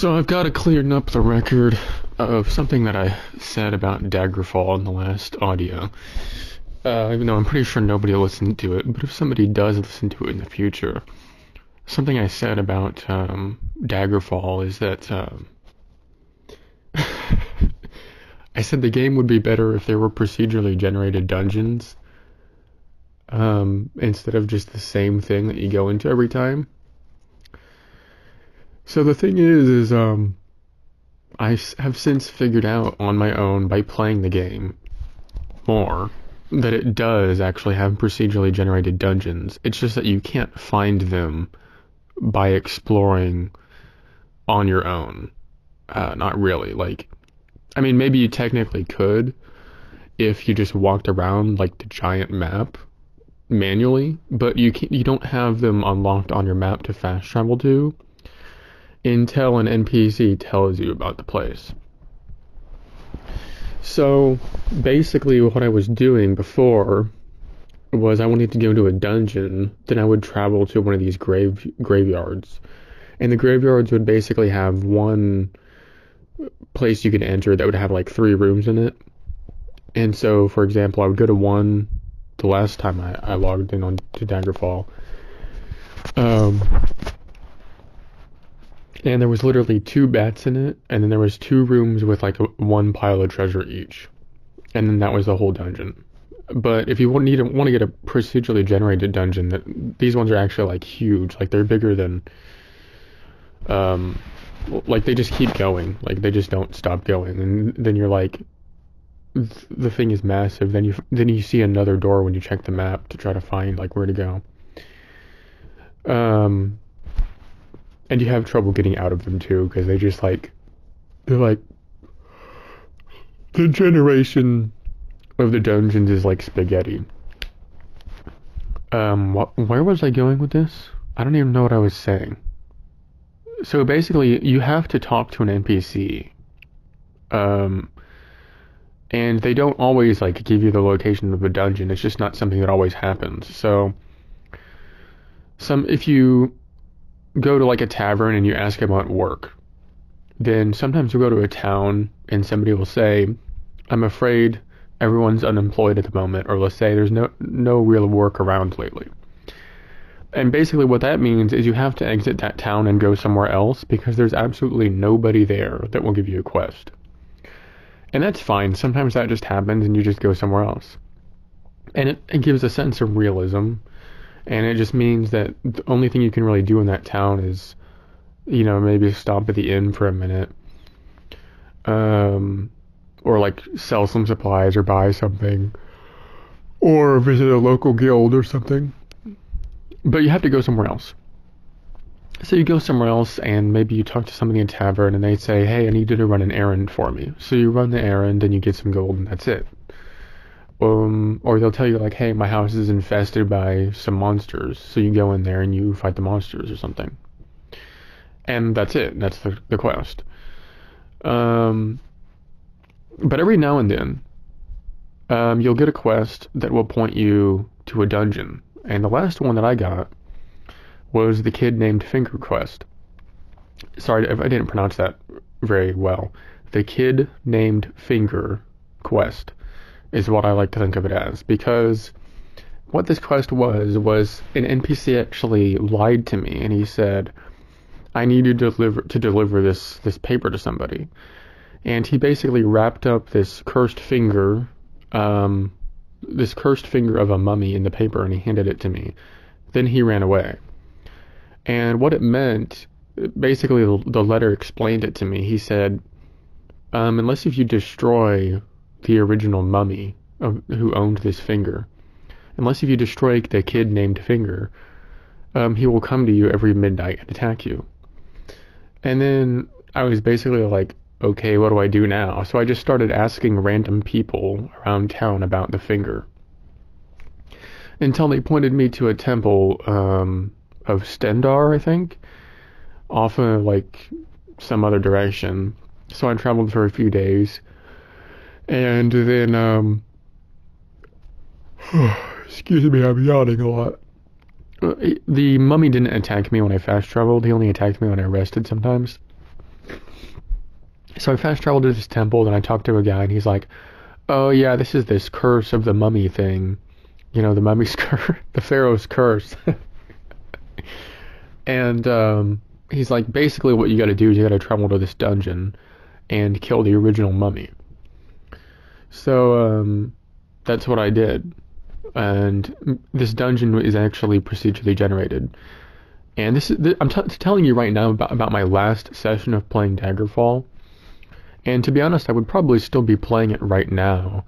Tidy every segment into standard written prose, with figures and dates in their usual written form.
So I've got to clear up the record of something that I said about Daggerfall in the last audio. Even though I'm pretty sure nobody will listen to it, but if somebody does listen to it in the future, something I said about Daggerfall is that I said the game would be better if there were procedurally generated dungeons instead of just the same thing that you go into every time. So the thing is I have since figured out on my own by playing the game more that it does actually have procedurally generated dungeons. It's just that you can't find them by exploring on your own. Not really. Maybe you technically could if you just walked around like the giant map manually, but you don't have them unlocked on your map to fast travel to until an NPC tells you about the place. So basically what I was doing before was I wanted to go to a dungeon, then I would travel to one of these graveyards. And the graveyards would basically have one place you could enter that would have like 3 rooms in it. And so, for example, I would go to one the last time I logged in to Daggerfall. And there was literally 2 bats in it, and then there was 2 rooms with like one pile of treasure each. And then that was the whole dungeon. But if you want to get a procedurally generated dungeon, these ones are actually like huge. Like they're bigger than, like they just keep going. Like they just don't stop going. And then you're like, the thing is massive. Then you see another door when you check the map to try to find like where to go. And you have trouble getting out of them too, because they're like the generation of the dungeons is like spaghetti. Where was I going with this? I don't even know what I was saying. So basically, you have to talk to an NPC, and they don't always like give you the location of the dungeon. It's just not something that always happens. So, if you go to like a tavern and you ask about work, then sometimes you'll go to a town and somebody will say, I'm afraid everyone's unemployed at the moment, or let's say there's no real work around lately. And basically what that means is you have to exit that town and go somewhere else because there's absolutely nobody there that will give you a quest. And that's fine. Sometimes that just happens and you just go somewhere else. And it gives a sense of realism. And it just means that the only thing you can really do in that town is, maybe stop at the inn for a minute. Or like sell some supplies or buy something. Or visit a local guild or something. But you have to go somewhere else. So you go somewhere else and maybe you talk to somebody in a tavern and they say, hey, I need you to run an errand for me. So you run the errand and you get some gold and that's it. Or they'll tell you like, hey, my house is infested by some monsters. So you go in there and you fight the monsters or something. And that's it. That's the quest. But every now and then, you'll get a quest that will point you to a dungeon. And the last one that I got was the Kid Named Finger quest. Sorry if I didn't pronounce that very well. The Kid Named Finger quest is what I like to think of it as, because what this quest was an NPC actually lied to me, and he said, I need you to deliver this paper to somebody. And he basically wrapped up this cursed finger of a mummy in the paper, and he handed it to me. Then he ran away. And what it meant, basically the letter explained it to me. He said, unless if you destroy the original mummy who owned this finger, unless if you destroy the Kid Named Finger, he will come to you every midnight and attack you. And then I was basically like, okay, what do I do now? So I just started asking random people around town about the finger, until they pointed me to a temple of Stendar, I think, off of like some other direction. So I traveled for a few days. And then, excuse me, I'm yawning a lot. The mummy didn't attack me when I fast traveled. He only attacked me when I rested sometimes. So I fast traveled to this temple, and I talked to a guy, and he's like, "Oh yeah, this is this curse of the mummy thing. The mummy's curse, the pharaoh's curse." And he's like, basically, what you got to do is you got to travel to this dungeon and kill the original mummy. So that's what I did. And this dungeon is actually procedurally generated. And I'm telling you right now about my last session of playing Daggerfall. And to be honest, I would probably still be playing it right now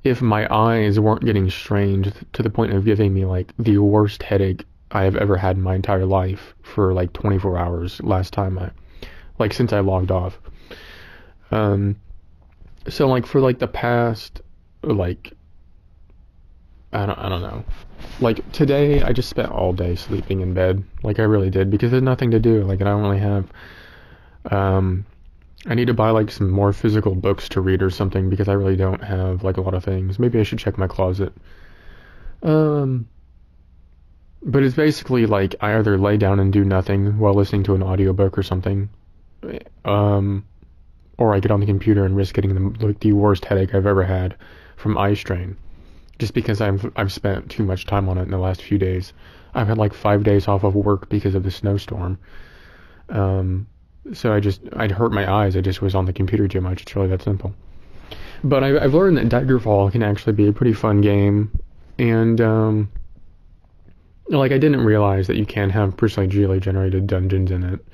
if my eyes weren't getting strained to the point of giving me like the worst headache I have ever had in my entire life for like 24 hours since I logged off. So like for like the past like I don't know. Like today I just spent all day sleeping in bed. Like I really did, because there's nothing to do. Like I don't really have I need to buy like some more physical books to read or something, because I really don't have like a lot of things. Maybe I should check my closet. But it's basically like I either lay down and do nothing while listening to an audiobook or something, or I get on the computer and risk getting the worst headache I've ever had from eye strain, just because I've spent too much time on it in the last few days. I've had like 5 days off of work because of the snowstorm. So I'd hurt my eyes. I just was on the computer too much. It's really that simple. But I've learned that Daggerfall can actually be a pretty fun game, and like I didn't realize that you can have procedurally generated dungeons in it,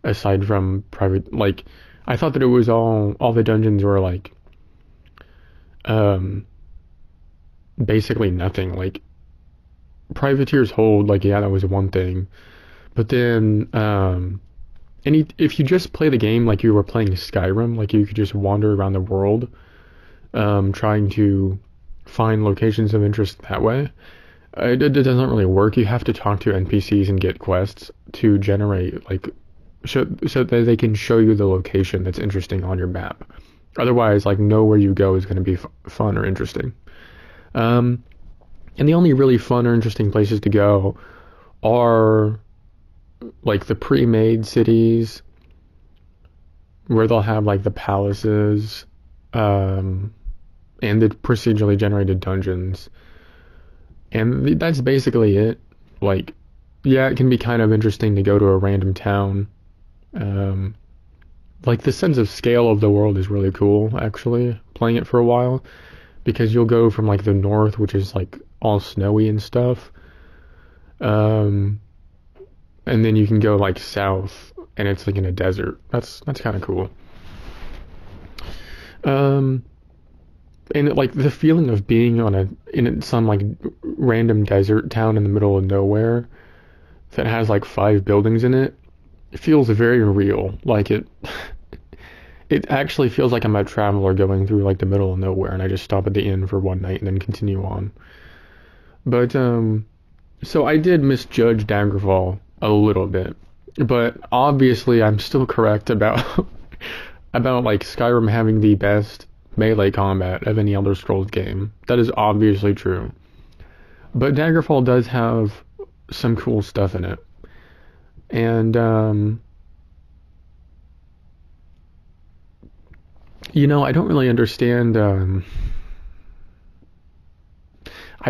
aside from private. Like I thought that it was all the dungeons were like basically nothing. Like Privateer's Hold, like yeah, that was one thing, but then if you just play the game like you were playing Skyrim, like you could just wander around the world, trying to find locations of interest that way. It doesn't really work. You have to talk to NPCs and get quests to generate so that they can show you the location that's interesting on your map. Otherwise, like nowhere you go is going to be fun or interesting. And the only really fun or interesting places to go are like the pre-made cities, where they'll have like the palaces, and the procedurally generated dungeons. And that's basically it. Like, yeah, it can be kind of interesting to go to a random town. Like, the sense of scale of the world is really cool, actually, playing it for a while. Because you'll go from, like, the north, which is, like, all snowy and stuff. And then you can go, like, south, and it's, like, in a desert. That's kind of cool. And like the feeling of being in some like random desert town in the middle of nowhere that has like 5 buildings in it, it feels very real. Like it actually feels like I'm a traveler going through like the middle of nowhere, and I just stop at the inn for one night and then continue on. But so I did misjudge Daggerfall a little bit, but obviously I'm still correct about about like Skyrim having the best melee combat of any Elder Scrolls game. That is obviously true. But Daggerfall does have some cool stuff in it. And, I don't really understand. I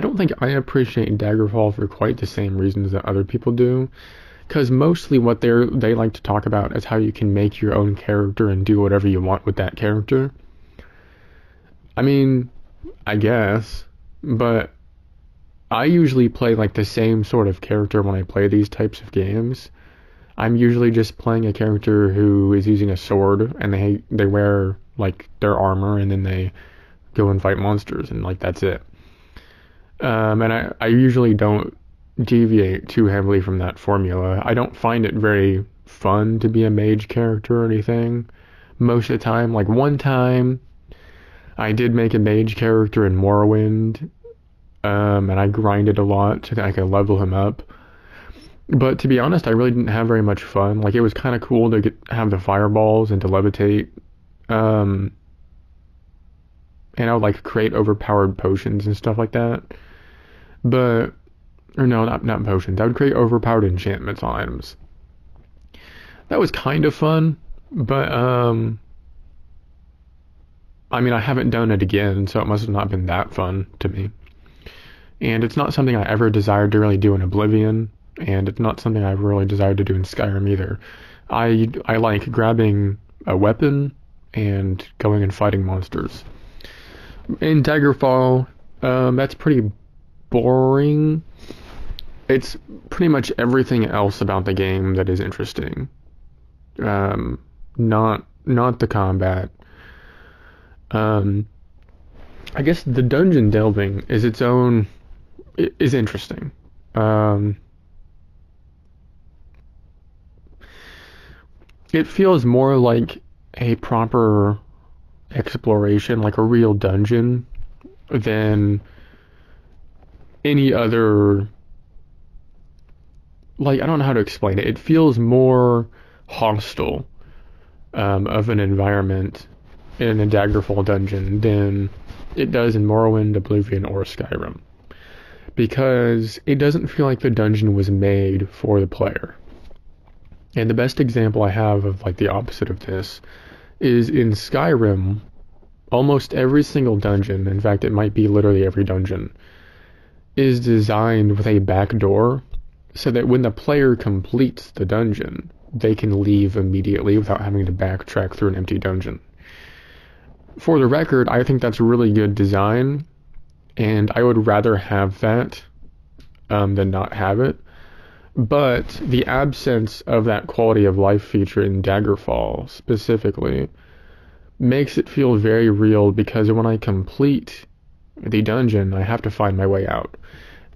don't think I appreciate Daggerfall for quite the same reasons that other people do. Because mostly what they like to talk about is how you can make your own character and do whatever you want with that character. I mean, I guess, but I usually play like the same sort of character when I play these types of games. I'm usually just playing a character who is using a sword, and they wear like their armor, and then they go and fight monsters, and like that's it. And I usually don't deviate too heavily from that formula. I don't find it very fun to be a mage character or anything most of the time. Like one time I did make a mage character in Morrowind, and I grinded a lot so that I could level him up. But to be honest, I really didn't have very much fun. Like, it was kind of cool to have the fireballs and to levitate. And I would, like, create overpowered potions and stuff like that. Or no, not potions. I would create overpowered enchantments on items. That was kind of fun, But I mean, I haven't done it again, so it must have not been that fun to me. And it's not something I ever desired to really do in Oblivion, and it's not something I really desired to do in Skyrim either. I like grabbing a weapon and going and fighting monsters. In Daggerfall, that's pretty boring. It's pretty much everything else about the game that is interesting. Not the combat. I guess the dungeon delving is interesting. It feels more like a proper exploration, like a real dungeon, than any other. Like, I don't know how to explain it. It feels more hostile of an environment in a Daggerfall dungeon than it does in Morrowind, Oblivion, or Skyrim. Because it doesn't feel like the dungeon was made for the player. And the best example I have of like the opposite of this is in Skyrim. Almost every single dungeon, in fact it might be literally every dungeon, is designed with a back door so that when the player completes the dungeon, they can leave immediately without having to backtrack through an empty dungeon. For the record, I think that's really good design, and I would rather have that than not have it. But the absence of that quality of life feature in Daggerfall specifically makes it feel very real, because when I complete the dungeon, I have to find my way out.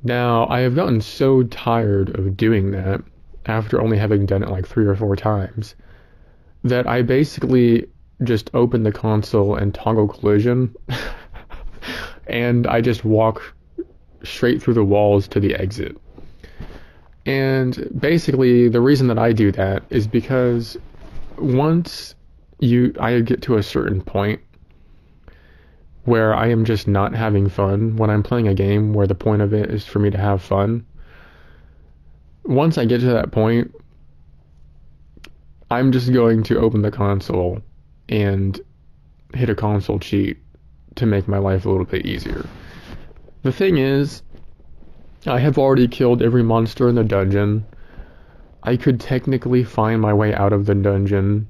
Now, I have gotten so tired of doing that after only having done it like 3 or 4 times that I basically just open the console and toggle collision and I just walk straight through the walls to the exit. And basically the reason that I do that is because once I get to a certain point where I am just not having fun when I'm playing a game where the point of it is for me to have fun. Once I get to that point, I'm just going to open the console and hit a console cheat to make my life a little bit easier. The thing is, I have already killed every monster in the dungeon. I could technically find my way out of the dungeon,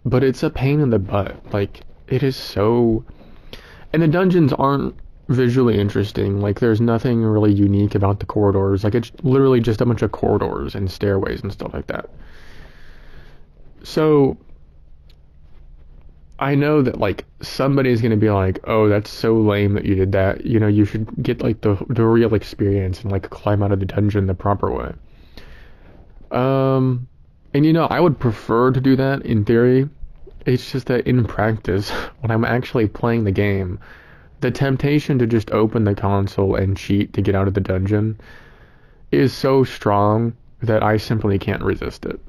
but it's a pain in the butt. Like, it is so... And the dungeons aren't visually interesting. Like, there's nothing really unique about the corridors. Like, it's literally just a bunch of corridors and stairways and stuff like that. So, I know that, like, somebody's gonna be like, oh, that's so lame that you did that. You know, you should get, like, the real experience and, like, climb out of the dungeon the proper way. And, you know, I would prefer to do that in theory. It's just that in practice, when I'm actually playing the game, the temptation to just open the console and cheat to get out of the dungeon is so strong that I simply can't resist it.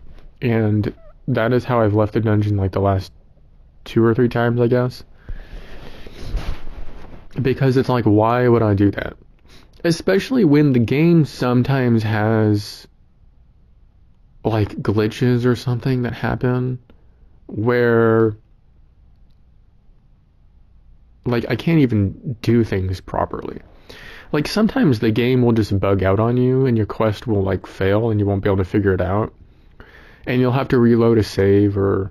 And that is how I've left the dungeon like the last 2 or 3 times, I guess. Because it's like, why would I do that? Especially when the game sometimes has like glitches or something that happen where like I can't even do things properly. Like sometimes the game will just bug out on you and your quest will like fail and you won't be able to figure it out. And you'll have to reload a save or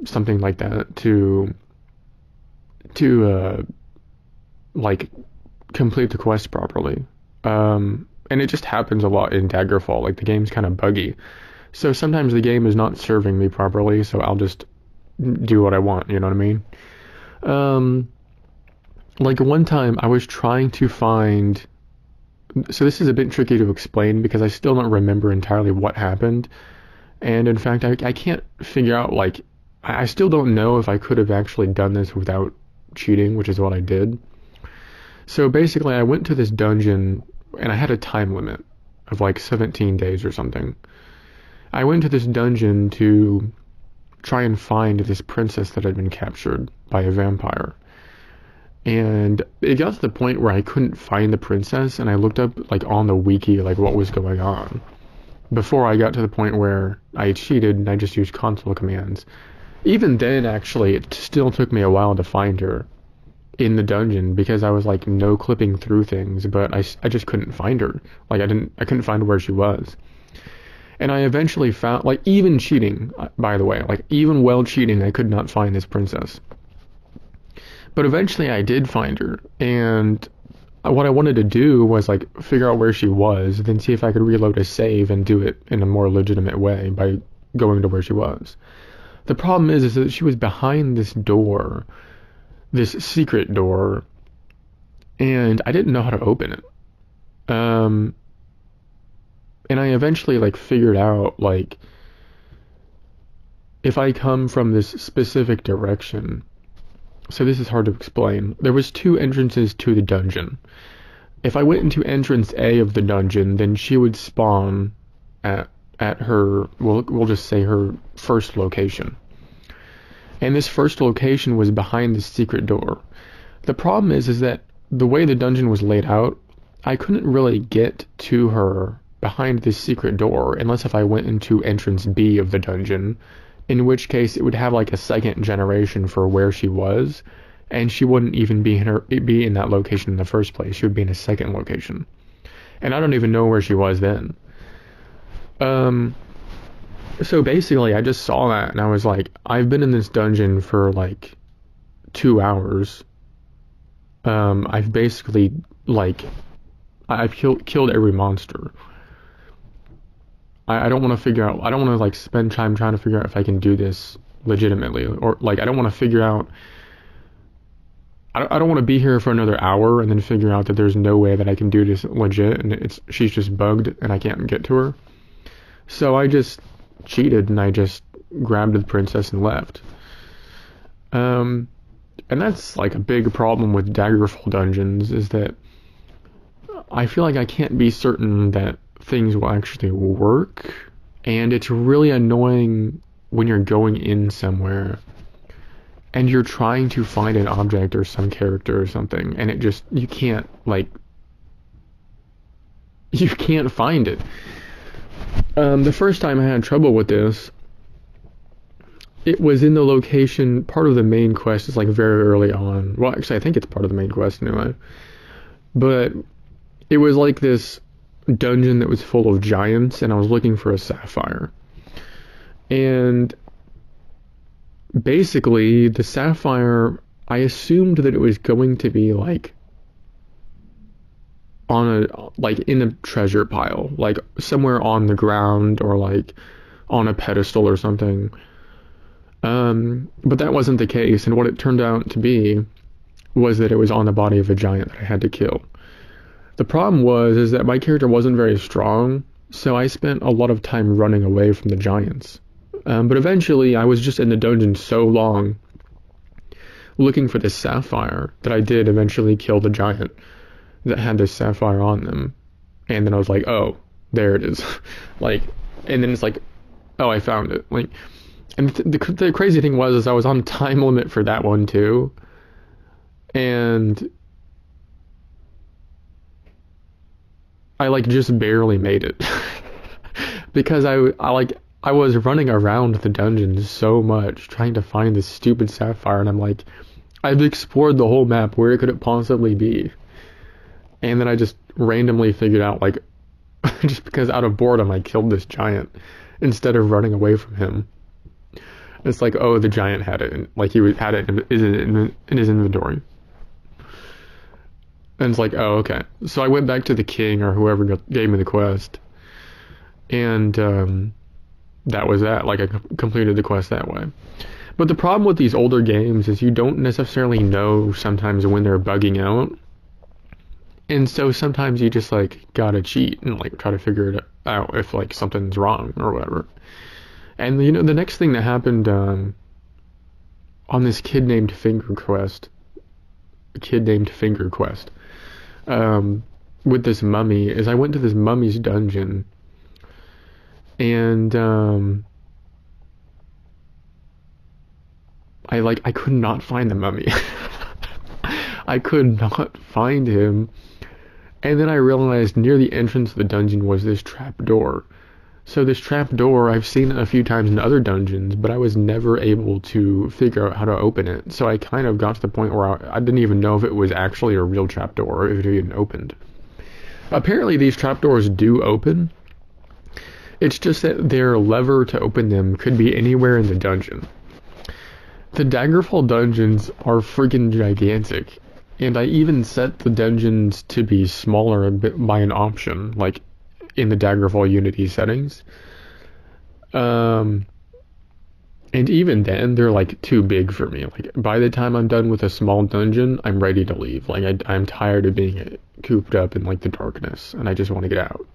something like that to like complete the quest properly. And it just happens a lot in Daggerfall. Like the game's kind of buggy. So sometimes the game is not serving me properly, so I'll just do what I want, you know what I mean? Like one time I was trying to find... So this is a bit tricky to explain because I still don't remember entirely what happened. And in fact, I can't figure out, like... I still don't know if I could have actually done this without cheating, which is what I did. So basically I went to this dungeon and I had a time limit of like 17 days or something. I went to this dungeon to try and find this princess that had been captured by a vampire. And it got to the point where I couldn't find the princess, and I looked up like on the wiki like what was going on. before I got to the point where I cheated and I just used console commands. Even then, actually, it still took me a while to find her in the dungeon because I was like no clipping through things, but I just couldn't find her. Like I couldn't find where she was. And I eventually found, like, even cheating, by the way, like even while cheating, I could not find this princess. But eventually I did find her, and what I wanted to do was like figure out where she was, then see if I could reload a save and do it in a more legitimate way by going to where she was. The problem is that she was behind this door, this secret door, and I didn't know how to open it. And I eventually like figured out like if I come from this specific direction. So this is hard to explain. There was two entrances to the dungeon. If I went into entrance A of the dungeon, then she would spawn at her, we'll just say her first location. And this first location was behind the secret door. The problem is that the way the dungeon was laid out, I couldn't really get to her behind this secret door unless if I went into entrance B of the dungeon, in which case it would have like a second generation for where she was, and she wouldn't even be in that location in the first place. She would be in a second location. And I don't even know where she was then. So basically I just saw that and I was like, I've been in this dungeon for like 2 hours. I've basically like I've killed every monster. I don't want to figure out, I don't want to like spend time trying to figure out if I can do this legitimately, or like I don't want to figure out, I don't want to be here for another hour and then figure out that there's no way that I can do this legit and she's just bugged and I can't get to her. So I just cheated and I just grabbed the princess and left. And that's like a big problem with Daggerfall dungeons, is that I feel like I can't be certain that things will actually work, and it's really annoying when you're going in somewhere and you're trying to find an object or some character or something, and you can't find it. The first time I had trouble with this, it was in the location, part of the main quest is like very early on. Well, actually I think it's part of the main quest anyway. But it was like this dungeon that was full of giants, and I was looking for a sapphire. And basically the sapphire, I assumed that it was going to be like in a treasure pile, like somewhere on the ground or like on a pedestal or something. But that wasn't the case, and what it turned out to be was that it was on the body of a giant that I had to kill. The problem is that my character wasn't very strong, so I spent a lot of time running away from the giants. But eventually I was just in the dungeon so long looking for this sapphire that I did eventually kill the giant that had this sapphire on them. And then I was like, oh, there it is. Like, and then it's like, oh, I found it. Like, and the crazy thing was I was on time limit for that one too. And I like just barely made it because I was running around the dungeon so much trying to find this stupid sapphire, and I'm like, I've explored the whole map, where could it possibly be? And then I just randomly figured out, like, just because out of boredom I killed this giant instead of running away from him. It's like, oh, the giant had it, and like had it in his inventory. And it's like, oh, okay. So I went back to the king or whoever gave me the quest. And that was that. Like, I completed the quest that way. But the problem with these older games is you don't necessarily know sometimes when they're bugging out. And so sometimes you just, like, gotta cheat and, like, try to figure it out if, like, something's wrong or whatever. And, you know, the next thing that happened on this Kid Named Finger quest, with this mummy, is I went to this mummy's dungeon, and I could not find the mummy. I could not find him. And then I realized near the entrance of the dungeon was this trap door. So this trap door, I've seen it a few times in other dungeons, but I was never able to figure out how to open it. So I kind of got to the point where I didn't even know if it was actually a real trap door or if it even opened. Apparently these trapdoors do open. It's just that their lever to open them could be anywhere in the dungeon. The Daggerfall dungeons are freaking gigantic, and I even set the dungeons to be smaller a bit by an option, like in the Daggerfall Unity settings. And even then, they're like too big for me. Like by the time I'm done with a small dungeon, I'm ready to leave. Like I'm tired of being cooped up in like the darkness, and I just want to get out.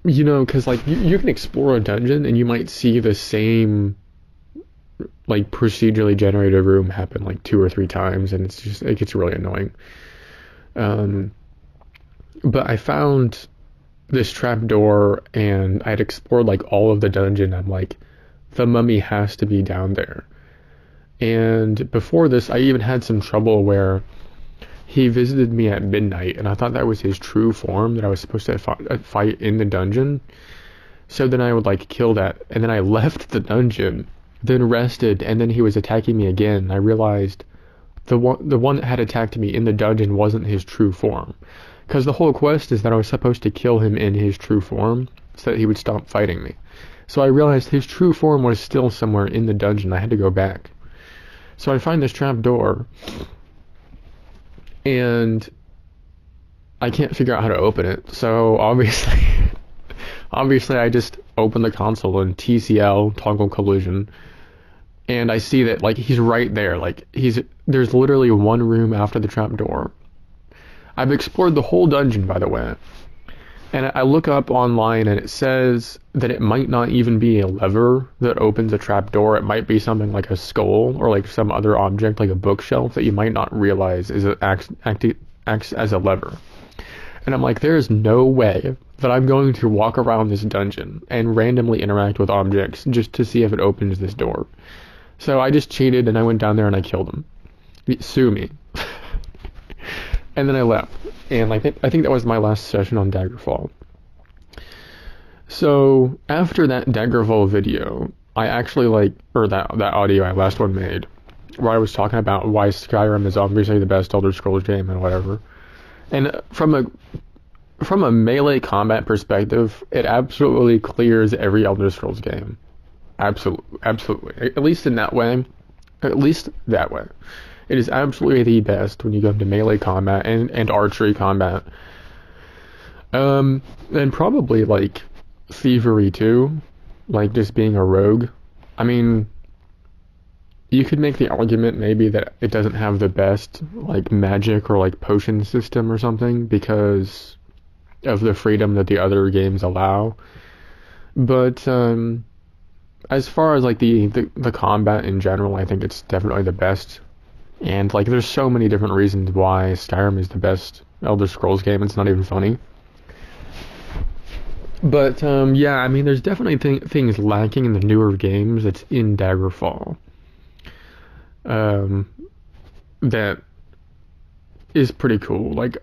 You know, because like you can explore a dungeon and you might see the same like procedurally generated room happen like 2 or 3 times, and it gets really annoying. But I found this trap door, and I'd explored like all of the dungeon. I'm like, the mummy has to be down there. And before this, I even had some trouble where he visited me at midnight, and I thought that was his true form that I was supposed to fight in the dungeon. So then I would like kill that, and then I left the dungeon, then rested, and then he was attacking me again. I realized the one that had attacked me in the dungeon wasn't his true form, because the whole quest is that I was supposed to kill him in his true form so that he would stop fighting me. So I realized his true form was still somewhere in the dungeon. I had to go back. So I find this trap door, and I can't figure out how to open it. So obviously I just open the console and TCL, toggle collision, and I see that like he's right there. Like there's literally one room after the trap door. I've explored the whole dungeon, by the way, and I look up online and it says that it might not even be a lever that opens a trap door. It might be something like a skull or like some other object like a bookshelf that you might not realize acts as a lever. And I'm like, there is no way that I'm going to walk around this dungeon and randomly interact with objects just to see if it opens this door. So I just cheated and I went down there and I killed him. Sue me. And then I left. And I think that was my last session on Daggerfall. So after that Daggerfall video, I actually that audio I last one made, where I was talking about why Skyrim is obviously the best Elder Scrolls game and whatever. And from a melee combat perspective, it absolutely clears every Elder Scrolls game. Absolutely. At least that way. It is absolutely the best when you go into melee combat and archery combat. And probably like thievery too, like just being a rogue. I mean, you could make the argument maybe that it doesn't have the best like magic or like potion system or something because of the freedom that the other games allow. But as far as like the combat in general, I think it's definitely the best. And like there's so many different reasons why Skyrim is the best Elder Scrolls game. It's not even funny. But yeah, I mean there's definitely things lacking in the newer games that's in Daggerfall. That is pretty cool. Like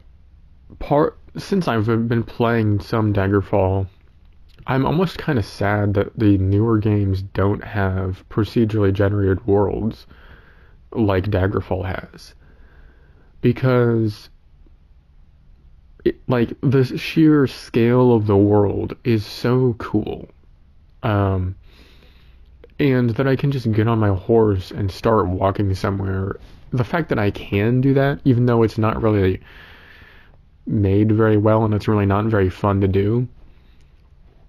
since I've been playing some Daggerfall, I'm almost kind of sad that the newer games don't have procedurally generated worlds like Daggerfall has, because like the sheer scale of the world is so cool, and that I can just get on my horse and start walking somewhere. The fact that I can do that, even though it's not really made very well and it's really not very fun to do,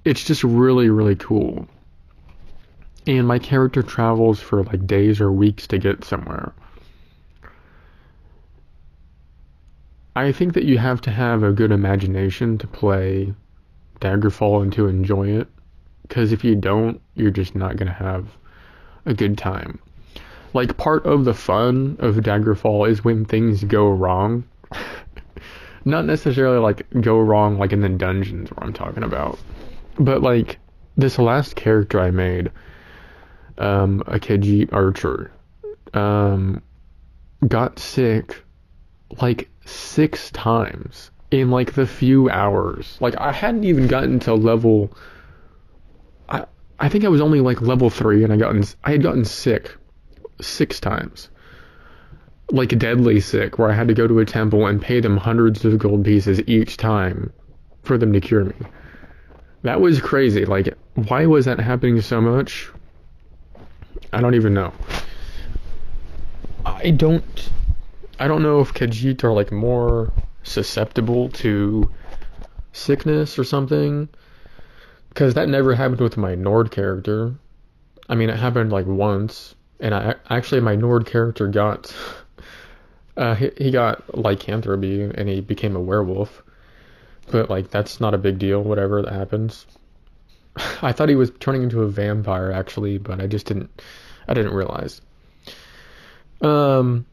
it's just really, really cool. And my character travels for like days or weeks to get somewhere. I think that you have to have a good imagination to play Daggerfall and to enjoy it, because if you don't, you're just not going to have a good time. Like, part of the fun of Daggerfall is when things go wrong. Not necessarily like go wrong like in the dungeons where I'm talking about, but like this last character I made, a Khajiit archer, got sick like 6 times in like the few hours. Like I hadn't even gotten to level. I I think I was only like level 3, and I had gotten sick 6 times, like deadly sick, where I had to go to a temple and pay them hundreds of gold pieces each time for them to cure me. That was crazy. Like, why was that happening so much? I don't even know. I don't I don't know if Khajiit are like more susceptible to sickness or something, because that never happened with my Nord character. I mean, it happened like once, and I actually my Nord character got he got lycanthropy and he became a werewolf. But like that's not a big deal. Whatever that happens. I thought he was turning into a vampire actually, but I didn't realize. Um,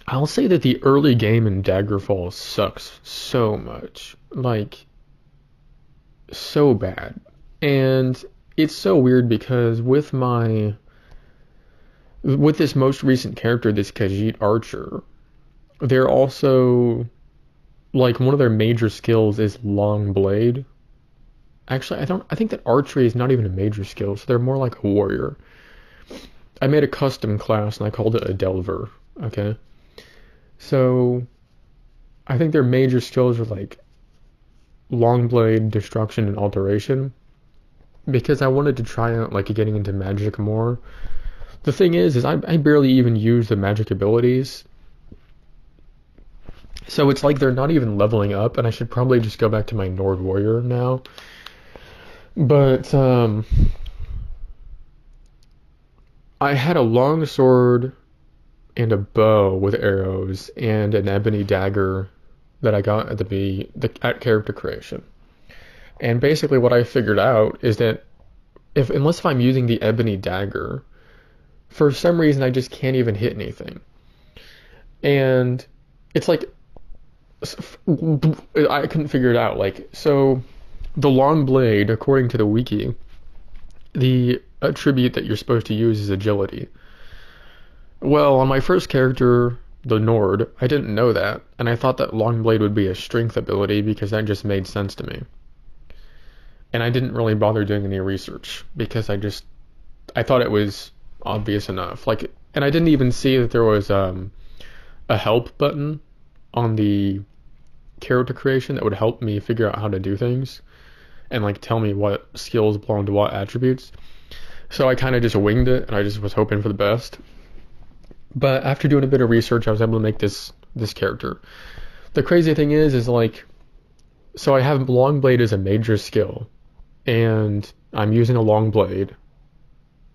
I'll say that the early game in Daggerfall sucks so much. Like, so bad. And it's so weird because with this most recent character, this Khajiit Archer, they're also like one of their major skills is long blade. Actually, I think that archery is not even a major skill, so they're more like a warrior. I made a custom class and I called it a Delver. Okay. So I think their major skills are like long blade, destruction, and alteration. Because I wanted to try out like getting into magic more. The thing is I barely even use the magic abilities. So it's like they're not even leveling up, and I should probably just go back to my Nord Warrior now. But I had a long sword and a bow with arrows and an ebony dagger that I got at character creation. And basically what I figured out is that unless I'm using the ebony dagger, for some reason I just can't even hit anything. And it's like I couldn't figure it out. Like, so the long blade, according to the wiki, the attribute that you're supposed to use is agility. Well, on my first character, the Nord, I didn't know that, and I thought that long blade would be a strength ability because that just made sense to me. And I didn't really bother doing any research because I thought it was obvious enough. Like, and I didn't even see that there was a help button on the character creation that would help me figure out how to do things and like tell me what skills belong to what attributes. So I kind of just winged it, and I just was hoping for the best. But after doing a bit of research, I was able to make this character. The crazy thing is like, so I have long blade as a major skill, and I'm using a long blade,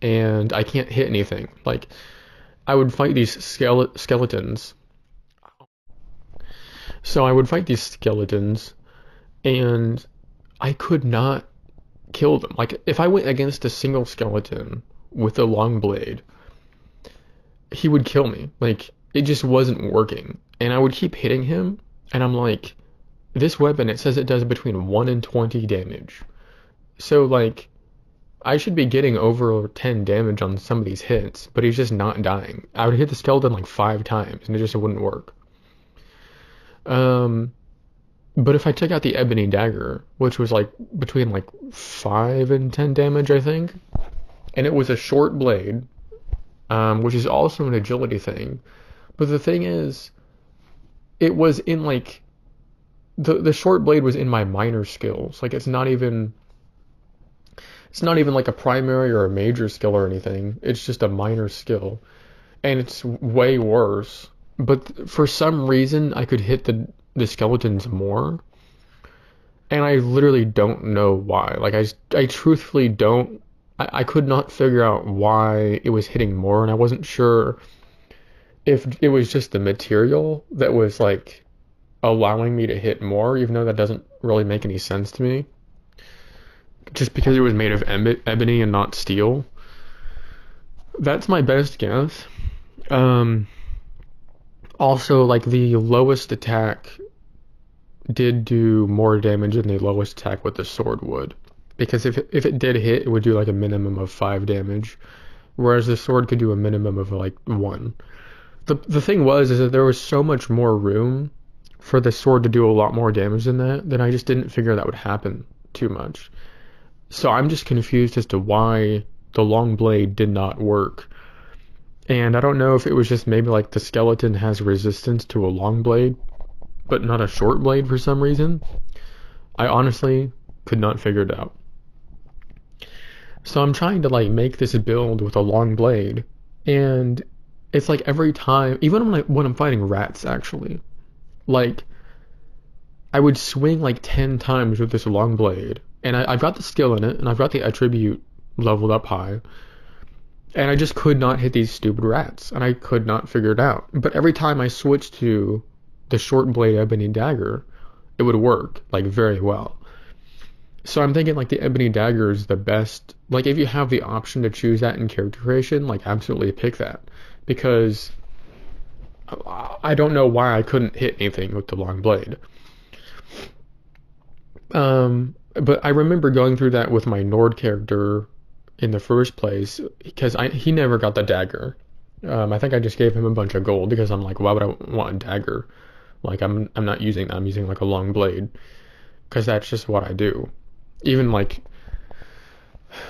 and I can't hit anything. Like, I would fight these skeletons. So I would fight these skeletons, and I could not kill them. Like, if I went against a single skeleton with a long blade, he would kill me. Like, it just wasn't working. And I would keep hitting him, and I'm like, this weapon, it says it does between 1 and 20 damage. So, like, I should be getting over 10 damage on some of these hits, but he's just not dying. I would hit the skeleton like 5 times, and it just wouldn't work. But if I took out the ebony dagger, which was like between like 5 and 10 damage, I think, and it was a short blade, which is also an agility thing. But the thing is, it was in like the short blade was in my minor skills. Like, it's not even like a primary or a major skill or anything. It's just a minor skill, and it's way worse. But for some reason, I could hit the skeletons more, and I literally don't know why. Like, I truthfully don't. I could not figure out why it was hitting more, and I wasn't sure if it was just the material that was like allowing me to hit more, even though that doesn't really make any sense to me. Just because it was made of ebony and not steel. That's my best guess. Also, like, the lowest attack did do more damage than the lowest attack with the sword would. Because if it did hit, it would do like a minimum of 5 damage. Whereas the sword could do a minimum of like 1. The thing is that there was so much more room for the sword to do a lot more damage than that, then I just didn't figure that would happen too much. So I'm just confused as to why the long blade did not work. And I don't know if it was just maybe like the skeleton has resistance to a long blade, but not a short blade for some reason. I honestly could not figure it out. So I'm trying to like make this build with a long blade, and it's like every time, even when I'm fighting rats, actually, like I would swing like 10 times with this long blade, and I've got the skill in it, and I've got the attribute leveled up high, and I just could not hit these stupid rats, and I could not figure it out. But every time I switched to the short blade ebony dagger, it would work like very well. So I'm thinking like the ebony dagger is the best. Like if you have the option to choose that in character creation, like absolutely pick that, because I don't know why I couldn't hit anything with the long blade. But I remember going through that with my Nord character in the first place, because he never got the dagger. I think I just gave him a bunch of gold because I'm like, why would I want a dagger? Like I'm not using that. I'm using like a long blade because that's just what I do. Even like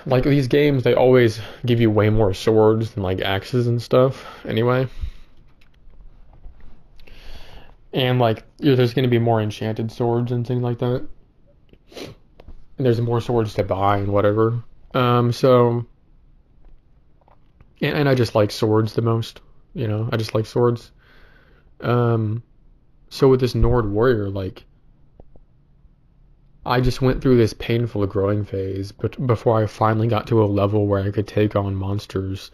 these games, they always give you way more swords than like axes and stuff. Anyway. And like there's going to be more enchanted swords and things like that. And there's more swords to buy and whatever. So and I just like swords the most. You know, I just like swords. So with this Nord warrior, like I just went through this painful growing phase, but before I finally got to a level where I could take on monsters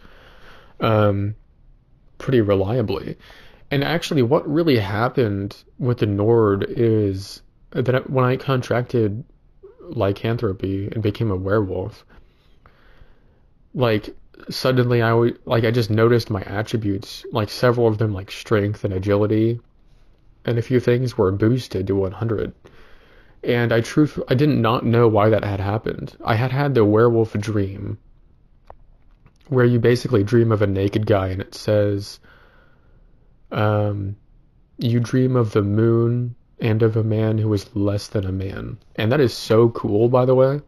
pretty reliably. And actually, what really happened with the Nord is that when I contracted lycanthropy and became a werewolf, like suddenly I just noticed my attributes, like several of them, like strength and agility, and a few things were boosted to 100. And I did not know why that had happened. I had the werewolf dream, where you basically dream of a naked guy, and it says, you dream of the moon and of a man who is less than a man. And that is so cool, by the way.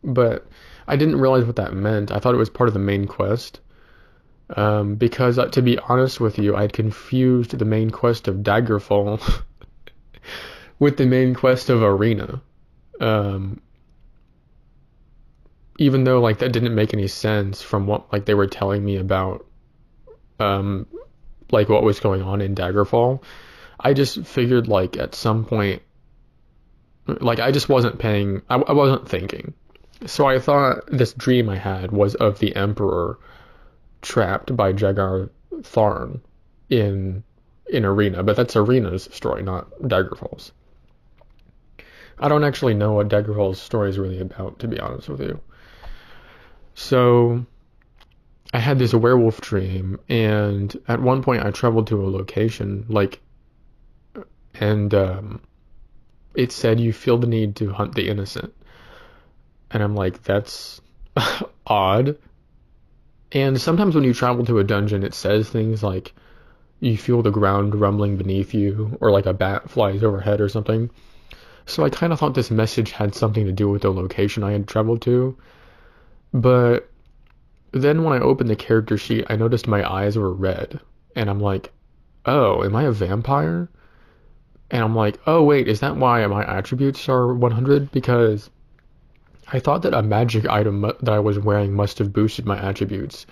But I didn't realize what that meant. I thought it was part of the main quest. Because to be honest with you, I'd confused the main quest of Daggerfall with the main quest of Arena. Even though like that didn't make any sense from what like they were telling me about like what was going on in Daggerfall. I just figured like at some point, like I just wasn't I wasn't thinking. So I thought this dream I had was of the Emperor trapped by Jagar Tharn in Arena, but that's Arena's story, not Daggerfall's. I don't actually know what Daggerfall's story is really about, to be honest with you. So I had this werewolf dream, and at one point I traveled to a location, and it said you feel the need to hunt the innocent. And I'm like, that's odd. And sometimes when you travel to a dungeon, it says things like you feel the ground rumbling beneath you, or like a bat flies overhead or something. So I kind of thought this message had something to do with the location I had traveled to. But then when I opened the character sheet, I noticed my eyes were red. And I'm like, oh, am I a vampire? And I'm like, oh wait, is that why my attributes are 100? Because I thought that a magic item that I was wearing must have boosted my attributes.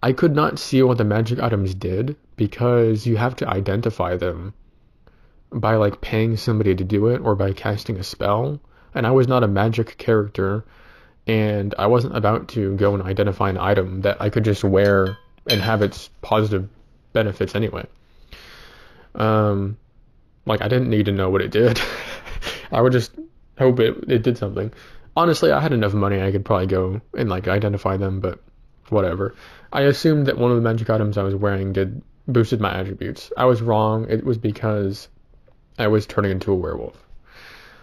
I could not see what the magic items did because you have to identify them by like paying somebody to do it or by casting a spell. And I was not a magic character, and I wasn't about to go and identify an item that I could just wear and have its positive benefits anyway. Like I didn't need to know what it did. I would just hope it did something. Honestly, I had enough money I could probably go and like identify them, but whatever. I assumed that one of the magic items I was wearing boosted my attributes. I was wrong. It was because I was turning into a werewolf.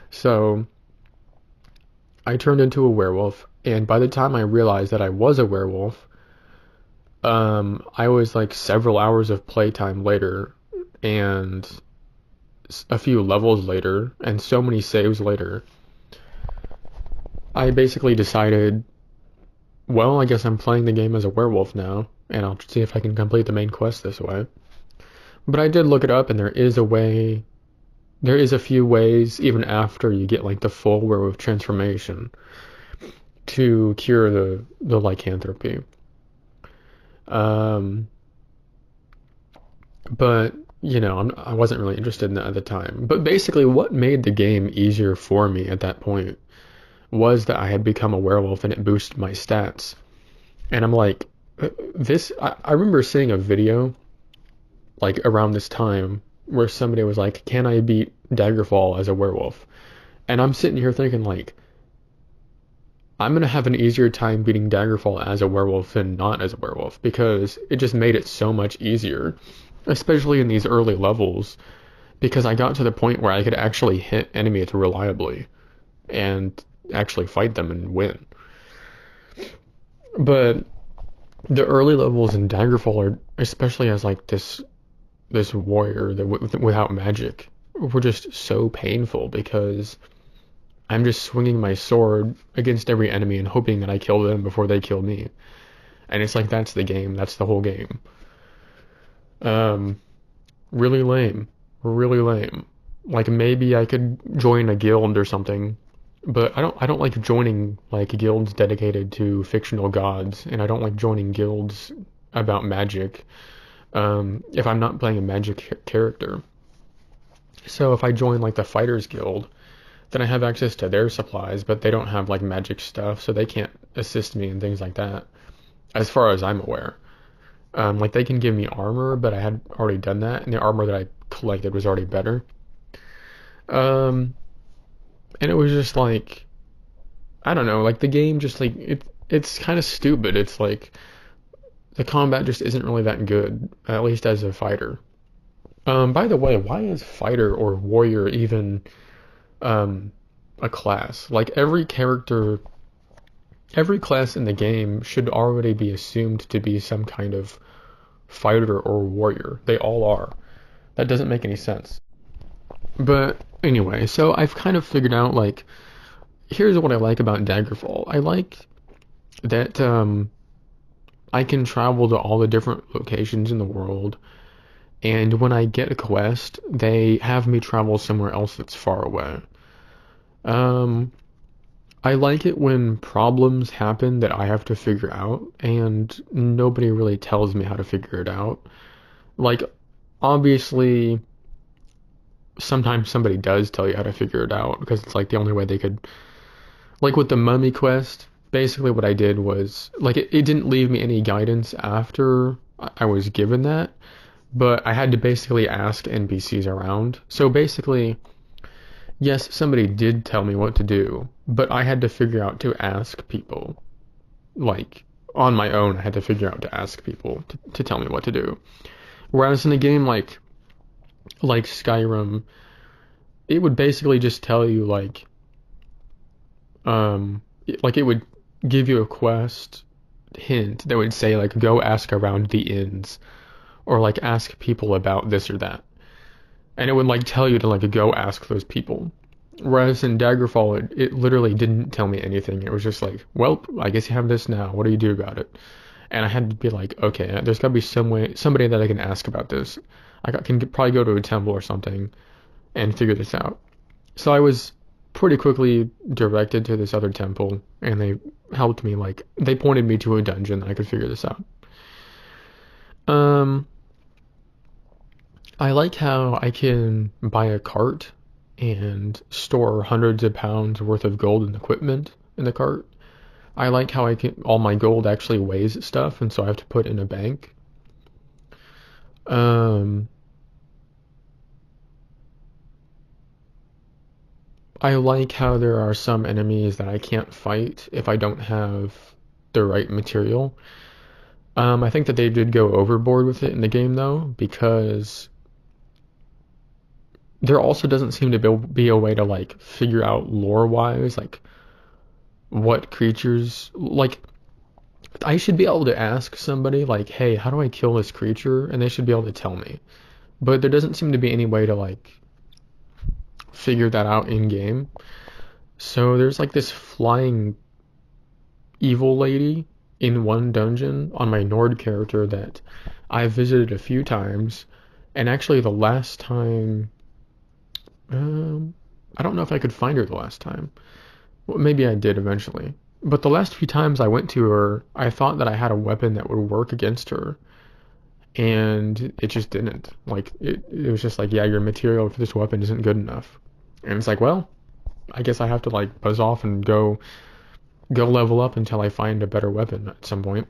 So I turned into a werewolf, and by the time I realized that I was a werewolf, I was like several hours of playtime later, and a few levels later and so many saves later, I basically decided, well, I guess I'm playing the game as a werewolf now, and I'll see if I can complete the main quest this way. But I did look it up, and there is a way. There is a few ways, even after you get like the full werewolf transformation, to cure the lycanthropy. But I wasn't really interested in that at the time. But basically, what made the game easier for me at that point was that I had become a werewolf and it boosted my stats. And I'm like, this. I remember seeing a video like around this time where somebody was like, "Can I beat Daggerfall as a werewolf?" And I'm sitting here thinking like, I'm gonna have an easier time beating Daggerfall as a werewolf than not as a werewolf because it just made it so much easier, especially in these early levels, because I got to the point where I could actually hit enemies reliably and actually fight them and win. But the early levels in Daggerfall are, especially as like this warrior that without magic, were just so painful because I'm just swinging my sword against every enemy and hoping that I kill them before they kill me. And it's like that's the game. That's the whole game. Really lame. Really lame. Like maybe I could join a guild or something, but I don't like joining like guilds dedicated to fictional gods, and I don't like joining guilds about magic. If I'm not playing a magic character. So if I join like the Fighters Guild, then I have access to their supplies, but they don't have like magic stuff, so they can't assist me and things like that, as far as I'm aware. Like they can give me armor, but I had already done that, and the armor that I collected was already better. And it was just like, I don't know, like the game just like it's kind of stupid. It's like the combat just isn't really that good, at least as a fighter. By the way, why is fighter or warrior even a class? Like every class in the game should already be assumed to be some kind of fighter or warrior. They all are. That doesn't make any sense. But anyway, so I've kind of figured out like, here's what I like about Daggerfall. I like that I can travel to all the different locations in the world, and when I get a quest, they have me travel somewhere else that's far away. I like it when problems happen that I have to figure out, and nobody really tells me how to figure it out. Like, obviously, sometimes somebody does tell you how to figure it out, because it's like the only way they could. Like with the mummy quest, basically what I did was, like, it didn't leave me any guidance after I was given that, but I had to basically ask NPCs around. So basically, yes, somebody did tell me what to do, but I had to figure out to ask people. Like, on my own, I had to figure out to ask people to tell me what to do. Whereas in a game like Skyrim, it would basically just tell you, like it would give you a quest hint that would say, like, go ask around the inns, or like ask people about this or that. And it would like tell you to like go ask those people. Whereas in Daggerfall, it literally didn't tell me anything. It was just like, well, I guess you have this now. What do you do about it? And I had to be like, okay, there's got to be somebody that I can ask about this. Can probably go to a temple or something and figure this out. So I was pretty quickly directed to this other temple, and they helped me. Like, they pointed me to a dungeon that I could figure this out. I like how I can buy a cart and store hundreds of pounds worth of gold and equipment in the cart. I like how all my gold actually weighs stuff, and so I have to put in a bank. I like how there are some enemies that I can't fight if I don't have the right material. I think that they did go overboard with it in the game, though, because there also doesn't seem to be a way to like figure out lore-wise, like what creatures, like I should be able to ask somebody like, hey, how do I kill this creature? And they should be able to tell me. But there doesn't seem to be any way to like figure that out in game. So there's like this flying evil lady in one dungeon on my Nord character that I visited a few times. And actually, the last time, um, I don't know if I could find her the last time. Well, maybe I did eventually. But the last few times I went to her, I thought that I had a weapon that would work against her, and it just didn't. Like it was just like, yeah, your material for this weapon isn't good enough. And it's like, well, I guess I have to like buzz off and go level up until I find a better weapon at some point.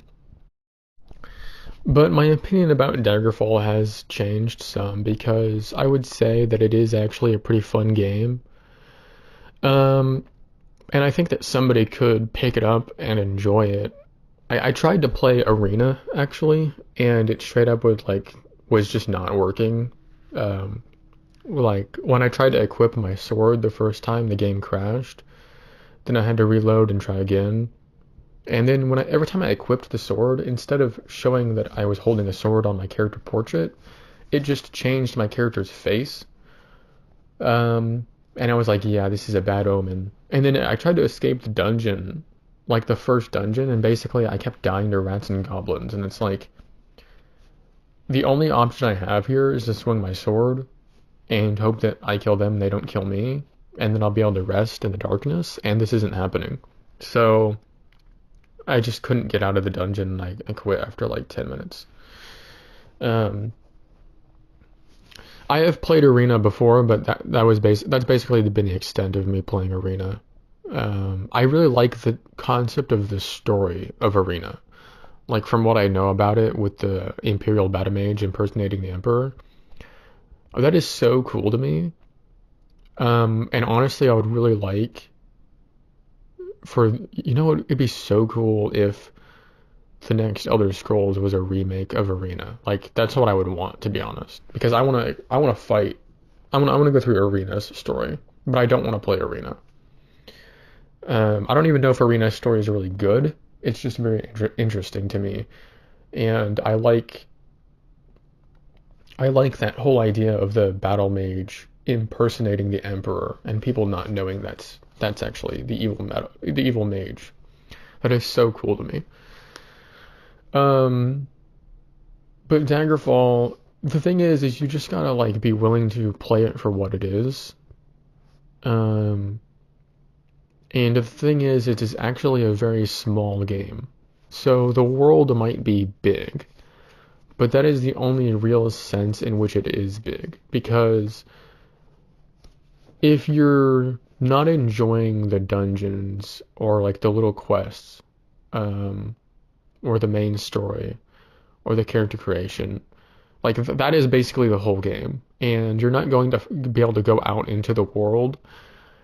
But my opinion about Daggerfall has changed some because I would say that it is actually a pretty fun game. Um, and I think that somebody could pick it up and enjoy it. I tried to play Arena actually, and it straight up was just not working. Um, like when I tried to equip my sword the first time, the game crashed. Then I had to reload and try again. And then every time I equipped the sword, instead of showing that I was holding a sword on my character portrait, it just changed my character's face. And I was like, yeah, this is a bad omen. And then I tried to escape the dungeon, like the first dungeon, and basically I kept dying to rats and goblins. And it's like, the only option I have here is to swing my sword and hope that I kill them, they don't kill me, and then I'll be able to rest in the darkness, and this isn't happening. So I just couldn't get out of the dungeon, and I quit after like 10 minutes. Um, I have played Arena before, but that's basically been the extent of me playing Arena. I really like the concept of the story of Arena. Like from what I know about it, with the Imperial Battle Mage impersonating the Emperor, that is so cool to me. And honestly, I would really like it'd be so cool if the next Elder Scrolls was a remake of Arena. Like that's what I would want, to be honest, because I want to fight. I want to go through Arena's story, but I don't want to play Arena. I don't even know if Arena's story is really good. It's just very interesting to me, and I like that whole idea of the battle mage impersonating the emperor and people not knowing that's actually the evil mage. That is so cool to me. Um, but Daggerfall, the thing is you just gotta like be willing to play it for what it is. Um, and the thing is, it is actually a very small game. So the world might be big, but that is the only real sense in which it is big. Because if you're not enjoying the dungeons or like the little quests, um, or the main story, or the character creation, like that is basically the whole game. And you're not going to be able to go out into the world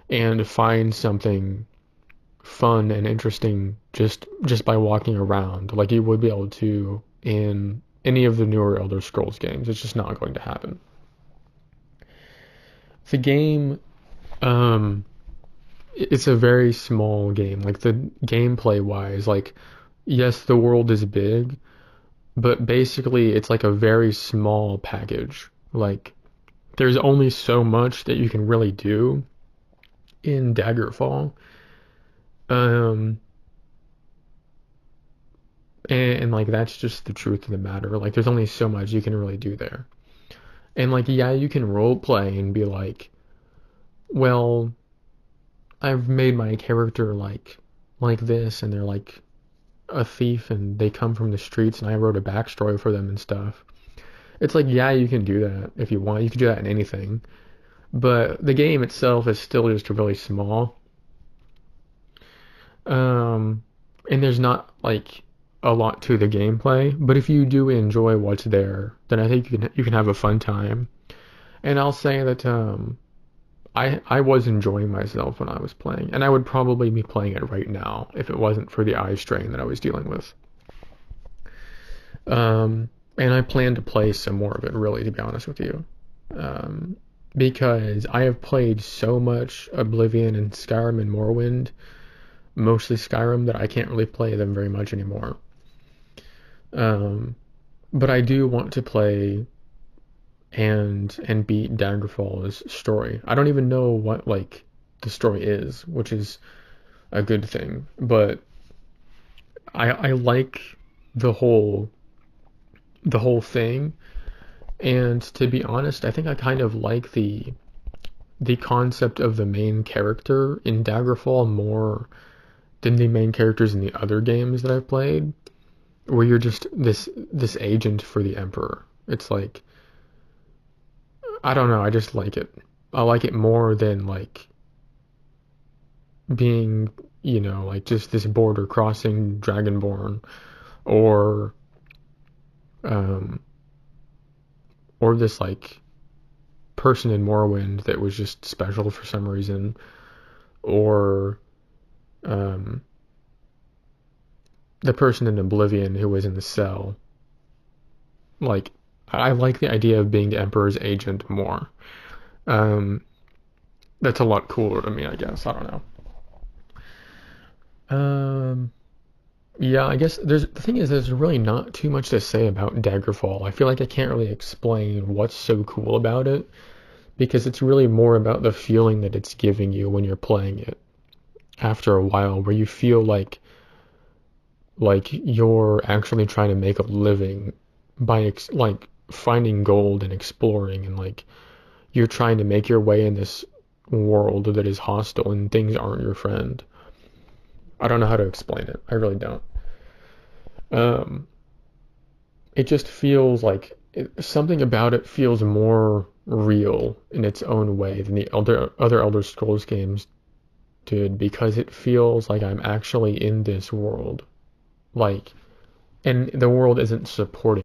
and find something fun and interesting just by walking around like you would be able to in any of the newer Elder Scrolls games. It's just not going to happen. The game, um, it's a very small game. Like the gameplay wise, like yes, the world is big, but basically it's like a very small package. Like there's only so much that you can really do in Daggerfall. Um, and like that's just the truth of the matter. Like there's only so much you can really do there. And like yeah, you can role play and be like, well, I've made my character like this, and they're like a thief and they come from the streets and I wrote a backstory for them and stuff. It's like, yeah, you can do that if you want. You can do that in anything. But the game itself is still just really small. Um, and there's not like a lot to the gameplay, but if you do enjoy what's there, then I think you can have a fun time. And I'll say that I was enjoying myself when I was playing, and I would probably be playing it right now if it wasn't for the eye strain that I was dealing with. And I plan to play some more of it, really, to be honest with you. Um, because I have played so much Oblivion and Skyrim and Morrowind, mostly Skyrim, that I can't really play them very much anymore. Um, but I do want to play and beat Daggerfall's story. I don't even know what like the story is, which is a good thing, but I like the whole the whole thing. And to be honest, I think I kind of like the concept of the main character in Daggerfall more than the main characters in the other games that I've played, where you're just this agent for the Emperor. It's like, I don't know, I just like it. I like it more than like being, like just this border crossing dragonborn, or um or this like person in Morrowind that was just special for some reason, or um the person in Oblivion who was in the cell. Like, I like the idea of being the Emperor's agent more. Um, that's a lot cooler to me, I guess. I don't know. Um, yeah, I guess the thing is there's really not too much to say about Daggerfall. I feel like I can't really explain what's so cool about it because it's really more about the feeling that it's giving you when you're playing it after a while, where you feel like you're actually trying to make a living by like finding gold and exploring, and like you're trying to make your way in this world that is hostile and things aren't your friend. I don't know how to explain it. I really don't. Um, it just feels like something about it feels more real in its own way than the other Elder Scrolls games did, because it feels like I'm actually in this world. Like, and the world isn't supporting